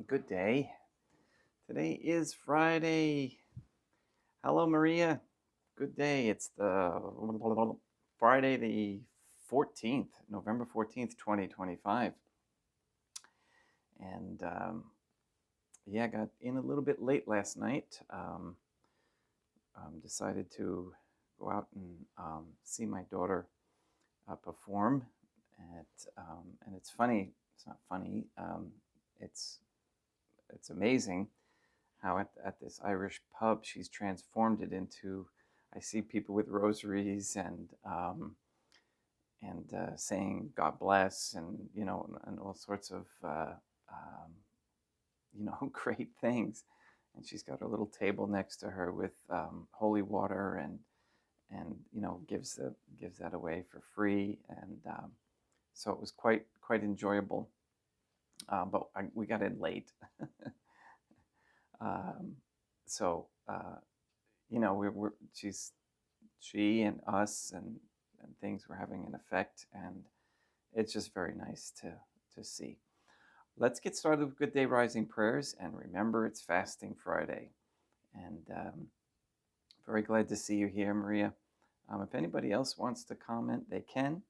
Good day. Today is Friday. Hello, Maria. Good day. It's the Friday the 14th, November 14th, 2025. And yeah, got in a little bit late last night. Decided to go out and see my daughter perform and it's funny. It's not funny. It's amazing how at this Irish pub she's transformed it into. I see people with rosaries and saying God bless and all sorts of great things. And she's got a little table next to her with holy water and gives that away for free. And so it was quite enjoyable. But we got in late. So she and us and things were having an effect, and it's just very nice to see. Let's get started with Good Day Rising prayers, and remember, it's Fasting Friday. And very glad to see you here, Maria. If anybody else wants to comment, they can.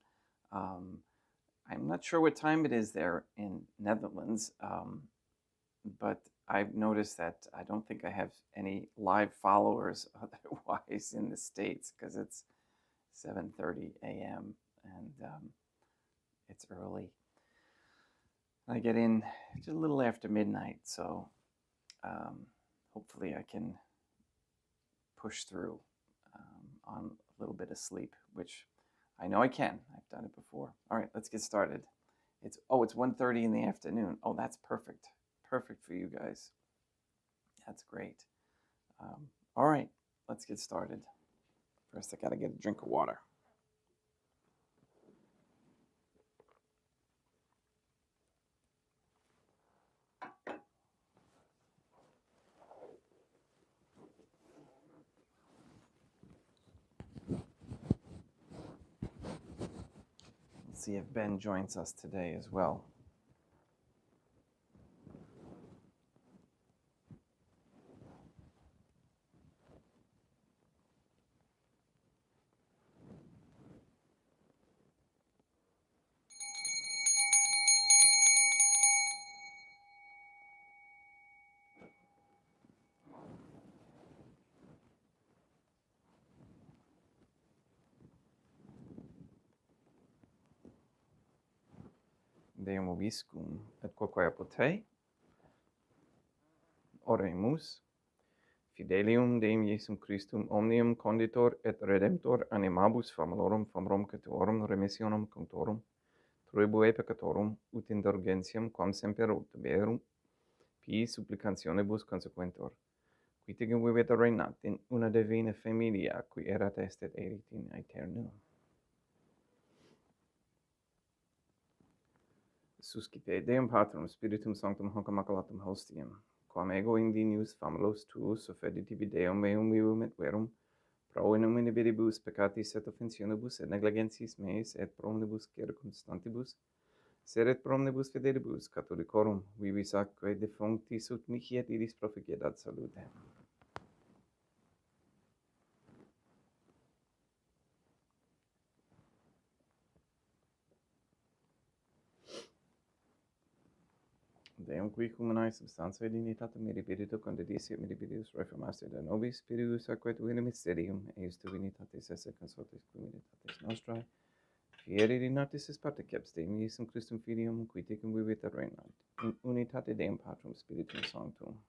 I'm not sure what time it is there in Netherlands, but I've noticed that I don't think I have any live followers otherwise in the States, because it's 7:30 a.m. and it's early. I get in just a little after midnight, so hopefully I can push through on a little bit of sleep, which I know I can. I've done it before. All right, let's get started. It's 1:30 in the afternoon. Oh, that's perfect. Perfect for you guys. That's great. All right, let's get started. First, I gotta get a drink of water. Let's see if Ben joins us today as well. Deum vobiscum et quoque apotei. Oremus. Fidelium Deum Iesum Christum omnium conditor et redemptor animabus famalorum famrum catuorum remissionem contorum truebue peccatorum ut indulgentiam quam semper obtuberum pi supplicationibus consequentor, qui tegum vivet reinat in una divina familia qui erat est et erit in aeternum. Suscipe Deum Patrum Spiritum Sanctum hoc immaculatum hostium, quam ego indignius famulos tuus offedi tibi Deum meum vivum et verum, pro in nomine viribus peccatis et offensionibus et negligentis meis et pro omnibus circumstantibus, sed et pro omnibus fidelibus catholicorum vivis atque defunctis ut mihi et iris proficedat salutem. Deum qui humanae substantiae dignitatem mirabilito condedisio mirabilius reformaste da nobis spiritus aquet vina mysterium eius divinitatis esse consortis comunitatis nostrae fieri dinatis is particips Deum Iesum Christum Filium qui tecum vivit et reinat in unitate Deum Patrum Spiritum Sanctum.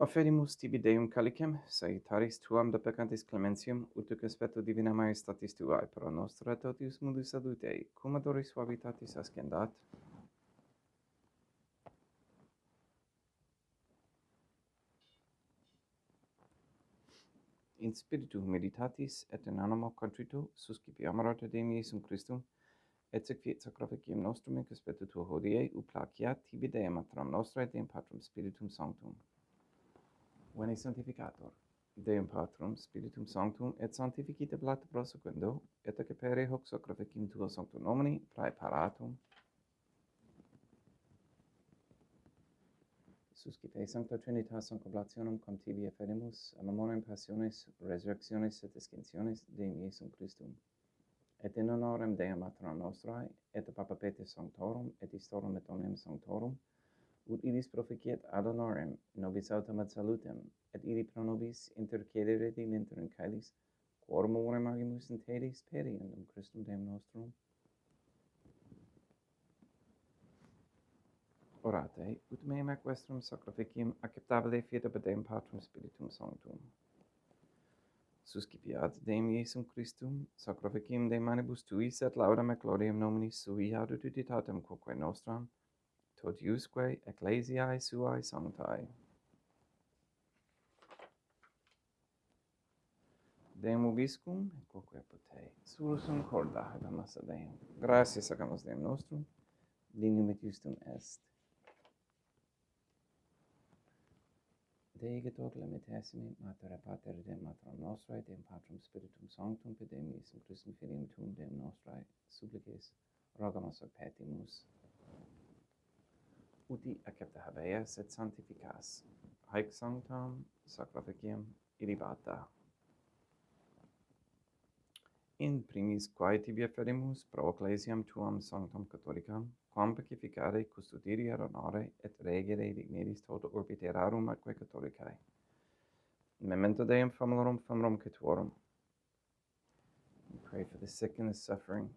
Offerimus tibi Deum calicem, saitaris tuam da peccantis clementium, ut conspecto divina majestatis tuae pro nostra totius mundus salutei, cum adoris suavitatis ascendat. In spiritu meditatis et in animo contrito suscipiamur te Deum Iesum Christum, et sequiet sacrificium nostrum in conspecto tuo hodie, ut placiat tibi Deum atram nostrae Deum Patrum Spiritum Sanctum. Veni sanctificator, Deum Patrum, Spiritum Sanctum, et sanctificite blate prosequendo, et accepere hoc sacrificum tuo sanctum nomini, praeparatum. Suscipe Sancta Trinitas concoblationem cum tibi efferimus, a memoriam passionis, resurrectionis et ascensionis Deum Iesum Christum, et in honorem Dei Mater Nostrae, et Papa Peter Sanctorum, et Istorum et omnium Sanctorum, ut idis proficiet ad honorem nobis autem ad salutem, et idi pro nobis intercedere dignenter in caelis, quorum orem agimus in tedis periendum Christum Deum nostrum. Orate, ut meum ac vestrum sacrificium acceptabile fiat ab Deum Patrum Spiritum Sanctum. Suscipiat Deum Iesum Christum, sacrificium de manibus tuis et laudam et gloriam nominis sui ad utitatem quoque nostram, totiusque ecclesiae suae sanctae. Deum ubiscum, et quoque pote, surusum corda habemus ad Deum. Gratias agamus Deum nostrum, dignum et justum est. Dei getor clementissimi, Mater et Pater Deum Mater Nostrae, Deum Patrum Spiritum Sanctum, per Deum Iesum Christum Filium Tuum Deum Nostrae, supplices, rogamus ad petimus. Uti accepta habeas et sanctificas, haec sanctam sacrificium irribata. In primis quae tibi efferimus pro ecclesiam tuam sanctam catholicam, quam pacificare, custodire ad honore, et regere dignitis tota orbiterarum atque catholicae. Memento Deum famulorum caetuorum. We pray for the sick and the suffering.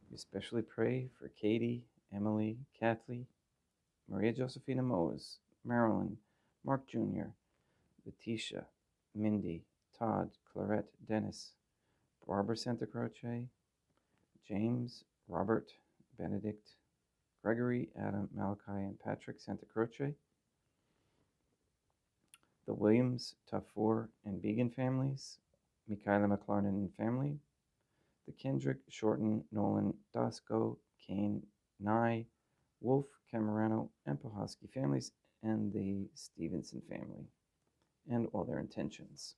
We especially pray for Katie, Emily, Kathleen, Maria Josephina Mose, Marilyn, Mark Jr., Letitia, Mindy, Todd, Clarette, Dennis, Barbara Santa Croce, James, Robert, Benedict, Gregory, Adam, Malachi, and Patrick Santa Croce, the Williams, Tafur, and Began families, Michaela McLarnon and family, the Kendrick, Shorten, Nolan, Dasco, Kane, Nye, Wolf, Camerano, and Pohoski families, and the Stevenson family, and all their intentions.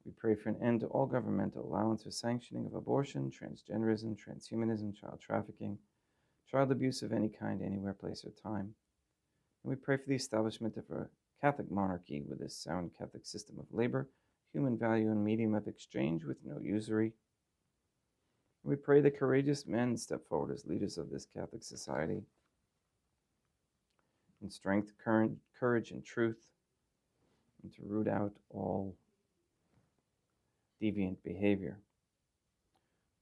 We pray for an end to all governmental allowance or sanctioning of abortion, transgenderism, transhumanism, child trafficking, child abuse of any kind, anywhere, place, or time. And we pray for the establishment of a Catholic monarchy with a sound Catholic system of labor, human value, and medium of exchange with no usury. And we pray that courageous men step forward as leaders of this Catholic society in strength, courage, and truth, and to root out all deviant behavior.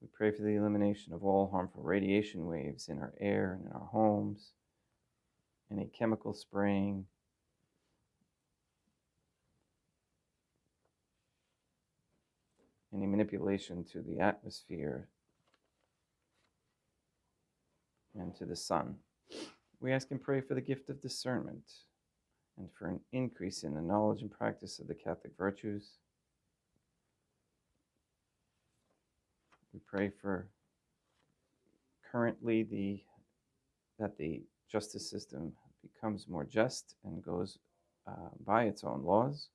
We pray for the elimination of all harmful radiation waves in our air and in our homes, any chemical spraying, any manipulation to the atmosphere and to the sun. We ask and pray for the gift of discernment and for an increase in the knowledge and practice of the Catholic virtues. We pray for currently that the justice system becomes more just and goes by its own laws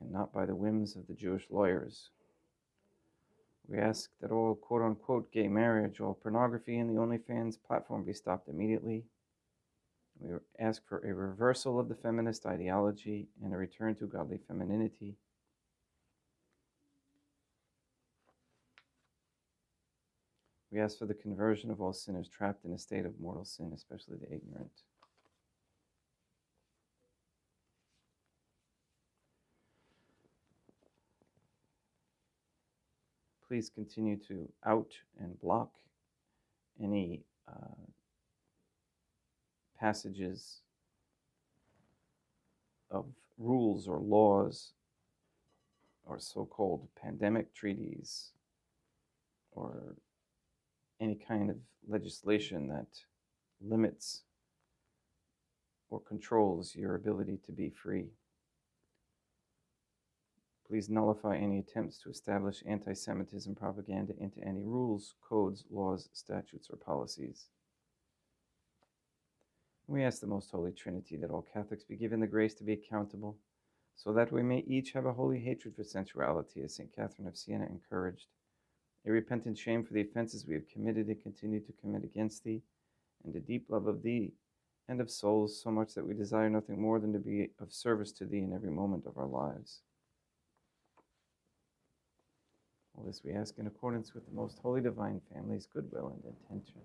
and not by the whims of the Jewish lawyers. We ask that all quote-unquote gay marriage, all pornography, and the OnlyFans platform be stopped immediately. We ask for a reversal of the feminist ideology and a return to godly femininity. We ask for the conversion of all sinners trapped in a state of mortal sin, especially the ignorant. Please continue to out and block any passages of rules or laws or so-called pandemic treaties or any kind of legislation that limits or controls your ability to be free. Please nullify any attempts to establish anti-Semitism propaganda into any rules, codes, laws, statutes, or policies. We ask the Most Holy Trinity that all Catholics be given the grace to be accountable so that we may each have a holy hatred for sensuality, as St. Catherine of Siena encouraged, a repentant shame for the offenses we have committed and continue to commit against thee, and a deep love of thee and of souls, so much that we desire nothing more than to be of service to thee in every moment of our lives. All this we ask in accordance with the most holy divine family's goodwill and intention.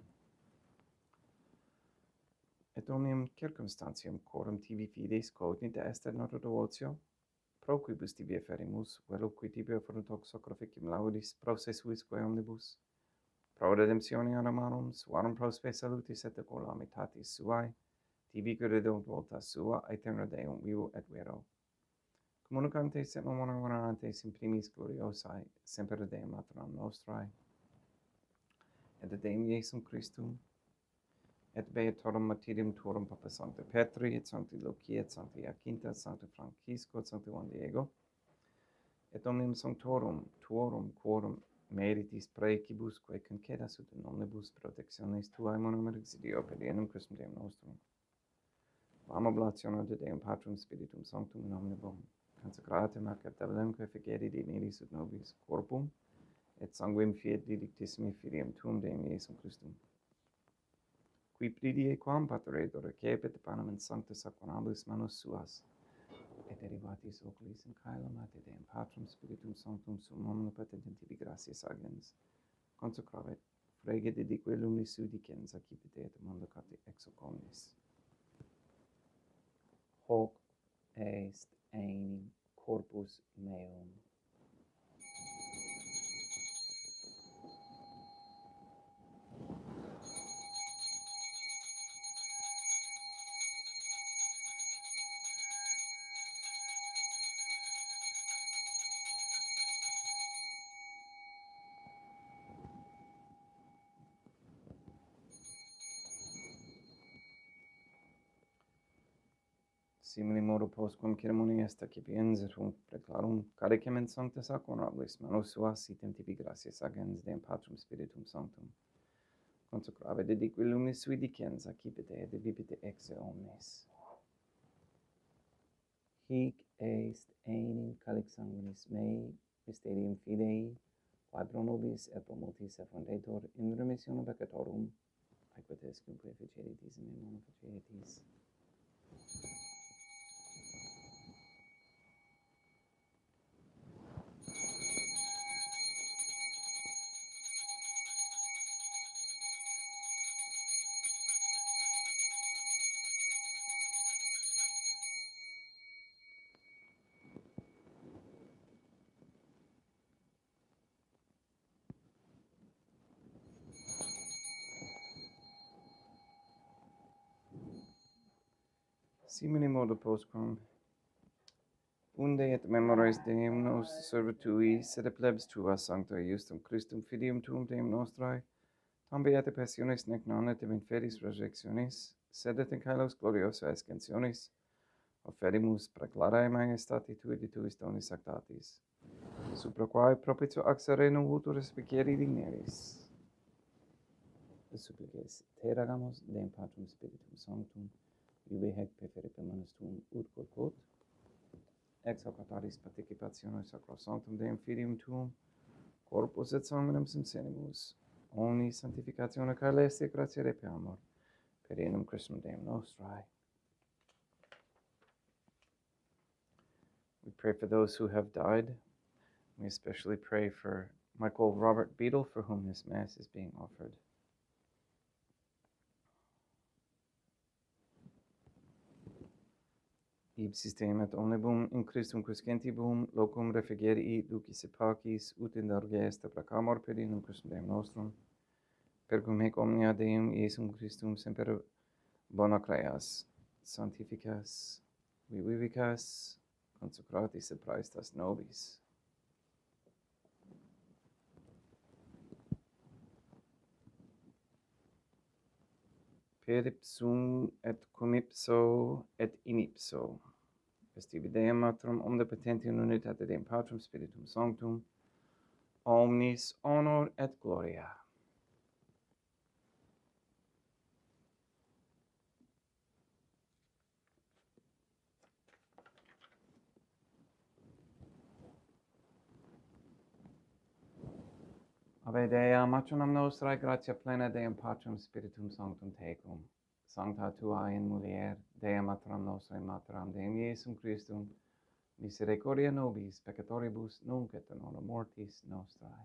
Et omnium circumstantium quorum tibi fides cognita est ad nota devotio, pro quibus tibi efferimus, velo qui tibi offerunt hoc sacrificium laudis, pro se suisque omnibus, pro redemptione animarum, suarum pro spe salutis et calamitatis suae, tibi credunt volta sua, aeterna Deum vivo et vero. Communicantes et memora venerantes in primis gloriosae, semper Deum maternam nostrae, et Deum Iesum Christum, et beatorum martyrium tuorum Papa Sancta Petri, et Sancti Lucia, et Sancti Jacinta, et Sancti Francisco, et Sancti Juan Diego, et omnium sanctorum tuorum quorum meritis praecibus, quae concedas ut in omnibus protectionis tuae monum exidio per Deum Christum Deum nostrum. Vam oblatione de Deum Patrum Spiritum Sanctum in omnibus consecratem ac tabellumque efficerit in iris ut nobis corpum, et sanguinem fiat didictissimi filium tuum Deum Iesum Christum, qui pridie quam pateretur recepit panem in sancta sacramentablis manus suas, et derivatis oculis in caelum ad Deum Patrum Spiritum Sanctum sum omnipotentem tibi gratias agens, consecravit, frege dedique lumis sudicens accipite et mondocati ex hoc omnis. Hoc est enim corpus meum. Simili modo postquam ceremonia est accipiens et hunc preclarum cadecem in sancta sacramentablis manus suas sitem tibi gratias agens Deum Patrum Spiritum Sanctum, consecrave dedique lumis sui dicens accipite et vivite ex omnes. Hic est enim calix sanguinis mei, mysterium fidei, quae pro nobis et pro multis effundetur in remissionem peccatorum, aequites cumque efficeritis in me mono faceritis. Simili modo postquam unde et memores Deum nos servitui, sed plebs tua sancta justum Christum filium tuum Deum nostrae, tam beate passionis nec non et in fedis resurrectionis, sed et in caelos gloriosa ascensionis, offerimus preclarae maestati tui de tuis donis actatis, supra quae propitio ac sereno vultur respiциeri digneris. Supplices te ragamus Deum Patrum Spiritum Sanctum, iube hec preferite manus tuum ut quod ex hoc ataris participationis sacrosanctum Deum Filium tuum, corpus et sanguinem sincerimus, omni sanctificatione caeleste gratia repiamur, per Deum Christum Deum nostrae. We pray for those who have died. We especially pray for Michael Robert Beadle, for whom this Mass is being offered. Ipsistem et omnibum in Christum quiscentibum locum refugieri ducis et pacis ut in larga est placamur per Deum Christum Deum nostrum, per cum hec omnia Deum Iesum Christum semper bona creas, sanctificas, vivicas, consecratis et praestas nobis. Per ipsum et cum ipso et in ipso, est ibi Deum Matrum omnipotentium unitate Deum Patrum Spiritum Sanctum, omnis honor et gloria. Ave Dea, matronam nostrae, gratia plena Deum Patrum Spiritum Sanctum tecum. Sancta tua in mulier, Dea matronam nostrae, materam Deum Iesum Christum, misericordia nobis, peccatoribus, nunc et in hora mortis nostrae.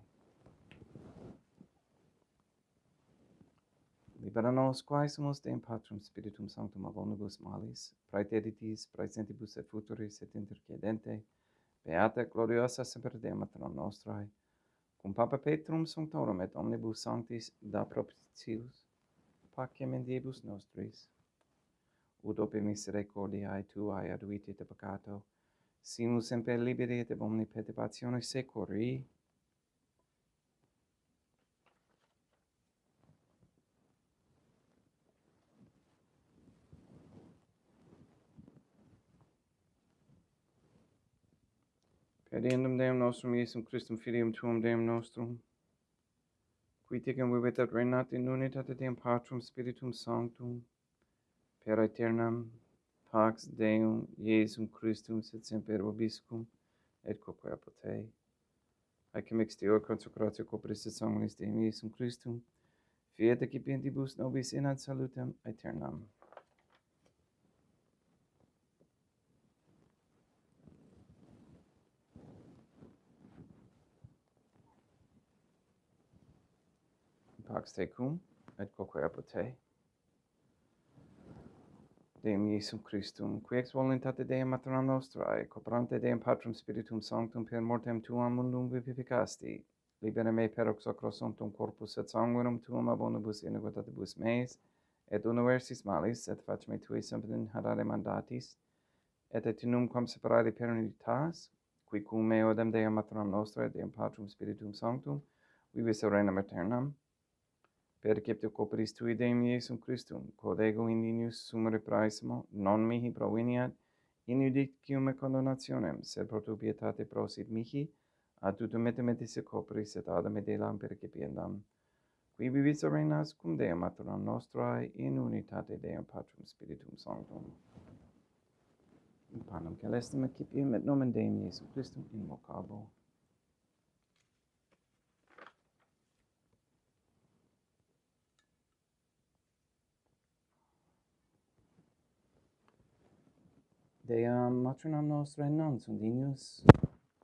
Libera nos, quae sumus Deum Patrum Spiritum Sanctum ab omnibus malis, praeteritis, praesentibus et futuris et intercedente, beata gloriosa semper Dea matronam nostrae, cum Papa Petrum Sanctorum et omnibus sanctis da propitius, pacem in diebus nostris, ut ope misericordiae tuae aduiti te peccato, simus semper liberi et ab omni perturbatione securi. Per diem Deum nostrum Iesum Christum Filium Tuum Deum nostrum, qui tecum vivit et regnat in unitate Deum Patrum Spiritum Sanctum, per aeternam pax Deum Iesum Christum et semper vobiscum, et quoque apud te. Haecum exterior consecratio corporis et sanguinis Deum Iesum Christum, fiat excipientibus nobis in ad salutem aeternam. Pax tecum, et quoque apud te. Deum Iesum Christum, qui ex voluntate Deum maternam nostrae, cooperante Deum Patrum Spiritum Sanctum per mortem tuam mundum vivificasti, libera me per ex sacro sanctum corpus et sanguinum tuum ab omnibus iniquitatibus meis, et universis malis, et fac me tui semper hadare mandatis, et etinum quam separare per unitas, qui cum me odem Deum maternam nostrae, Deum Patrum Spiritum Sanctum, vivis regnam aeternam, per cepto corporis tui Deum Iesum Christum, quod ego in nius sumere praesimo, non mihi proveniat, in judicium et condemnationem, sed pro tu pietate prosit mihi, ad tutum metis corporis et adam et elam percipiendam, qui vivis reinas cum Deum maternam nostrae, in unitate Deum Patrum Spiritum Sanctum. In panem celestem excipiem et nomen Deum Iesum Christum invocabo. Deam maternam nostrae non sunt dignus,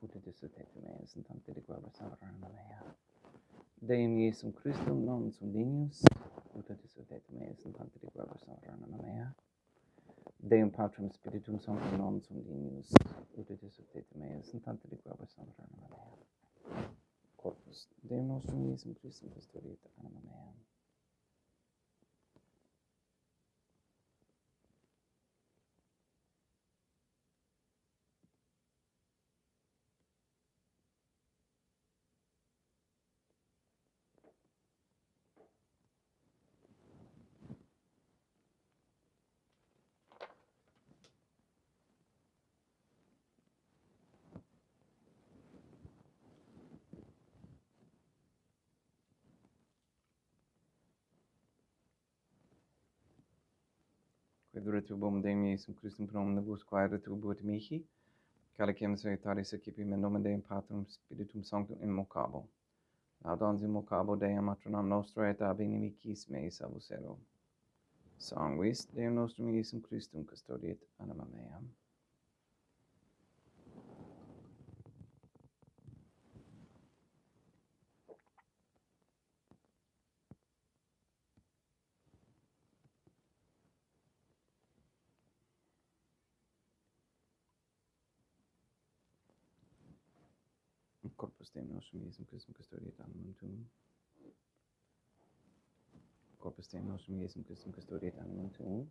ut et etum meas in tante de quabra savarana mea. Deum Iesum Christum non sunt dignus, ut et etum meas in tante de quabra savarana mea. Deum Patrum Spiritum Sanctum non sunt dignus, ut et etum meas in tante de quabra savarana mea. Corpus Deum nostrum Iesum Christum custodiet anima mea. Quid retubum Deum Iesum Christum pro omnibus quae retubuit mihi, calicem salutaris excipiem in nomen Deum Patrum Spiritum Sanctum invocabo. Laudans invocabo Deum maternam nostrae et ab inimicis meis avusero. Sanguis Deum nostrum Iesum Christum custodiet anima meam. Corpus Deum nostrum Iesum Christum custodiet animam tuum. Corpus Deum nostrum Iesum Christum custodiet animam tuum.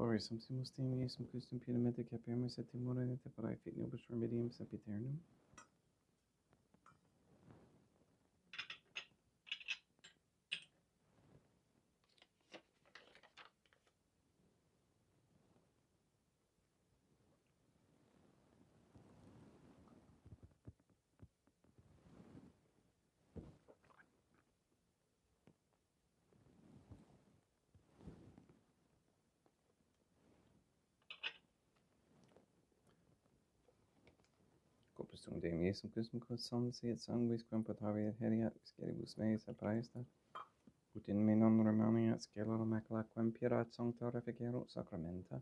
Glorious Sumpsimus Deum Iesum Christum Piedomete Capiamus et Timore et Parae Fit Nobis Remedium Sempiternum. Corpus tuum Deum Iesum Christum quod somnis et sanguis quem potavi et heriat scelibus meis apraestat, ut in me non remaniat scelera macula quem pierat sancta reficerunt sacramenta.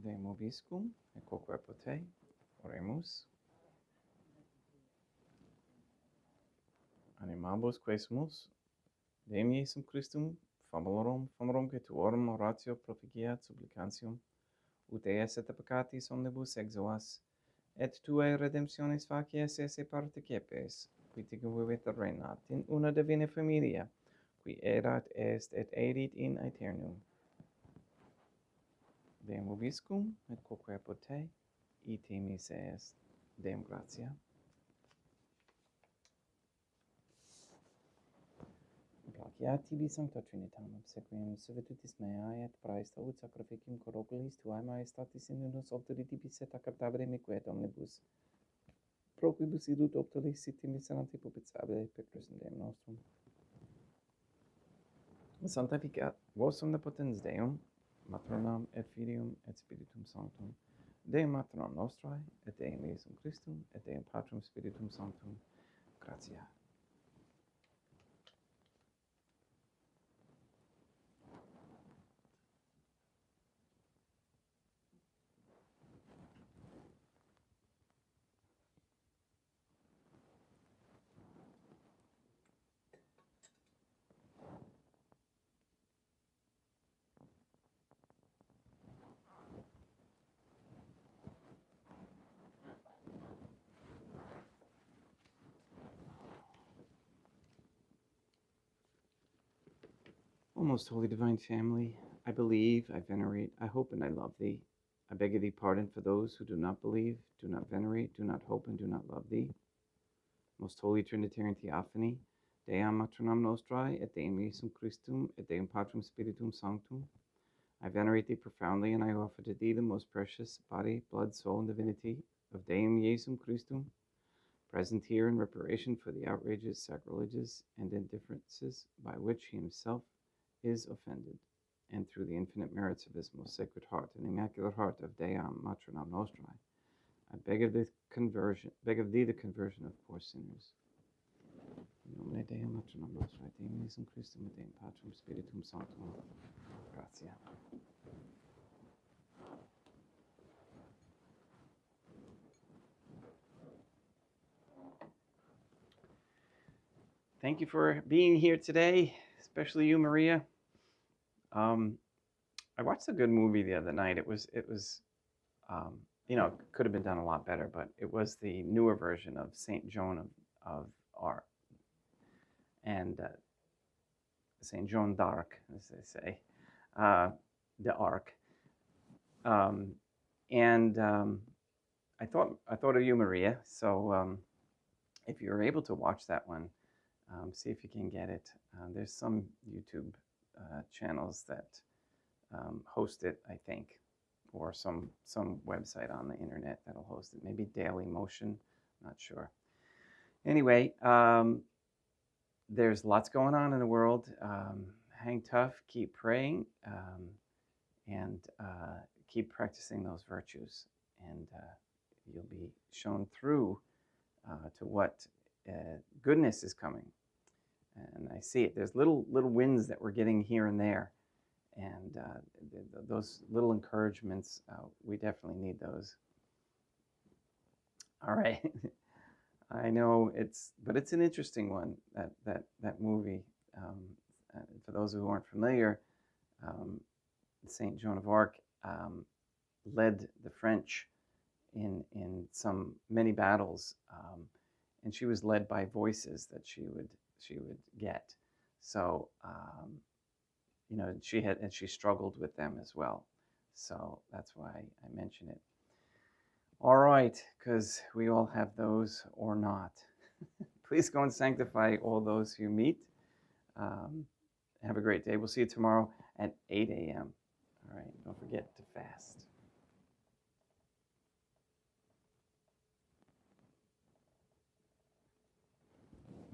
Deum Obiscum, et quoque pote, oremus. Animabus quesumus, Deum Iesum Christum, famulorum que tuorum oratio proficiat supplicantium, ut eas et peccatis omnibus exoas, et tuae redemptionis facies esse participes, qui tiguvit reinat in una divina familia, qui erat est et erit in aeternum. Deum Obiscum, et quoque pote, ite mise est. Deum gratia. Placiat tibi Sancta Trinitam, obsequium servitutis meae et praesta ut sacrificium corporis tuae maestatis in unus obteritibus et acceptabile miquet omnibus. Pro quibus idut optulis sit miserante propitiabile per Christum Deum nostrum. Sanctificat vos omnipotens Deum, Matronam et Filium et Spiritum Sanctum, Deum Matronam nostrae, et Deum Iesum Christum, et Deum Patrum Spiritum Sanctum. Gratia. O most holy divine family, I believe, I venerate, I hope, and I love thee. I beg of thee pardon for those who do not believe, do not venerate, do not hope, and do not love thee. Most holy Trinitarian Theophany, Deum Matronam Nostrae, et Deum Iesum Christum, et Deum Patrum Spiritum Sanctum. I venerate thee profoundly, and I offer to thee the most precious body, blood, soul, and divinity of Deum Iesum Christum, present here in reparation for the outrages, sacrileges, and indifferences by which he himself is offended, and through the infinite merits of his most sacred heart and immaculate heart of Deum Matronam Nostrae, I beg of thee the conversion of poor sinners. Nomine Dei, Maternum Nostrae, Dei Christum et Dei Patrum Spiritum Sanctum. Grazie. Thank you for being here today, especially you, Maria. I watched a good movie the other night. It was could have been done a lot better, but it was the newer version of Saint Joan of Arc and Saint Joan d'Arc, as they say, the Arc. I thought of you, Maria. So if you're able to watch that one, see if you can get it. There's some YouTube channels that host it, I think, or some website on the internet that'll host it. Maybe Daily Motion, not sure. Anyway, there's lots going on in the world. Hang tough, keep praying, and keep practicing those virtues, and you'll be shown through to what goodness is coming. And I see it. There's little wins that we're getting here and there. And those little encouragements, we definitely need those. All right. I know but it's an interesting one, that movie. For those who aren't familiar, Saint Joan of Arc led the French in many battles, and she was led by voices that she would get. So she struggled with them as well. So that's why I mention it. All right, because we all have those or not. Please go and sanctify all those you meet. Have a great day. We'll see you tomorrow at 8 a.m. All right, don't forget to fast.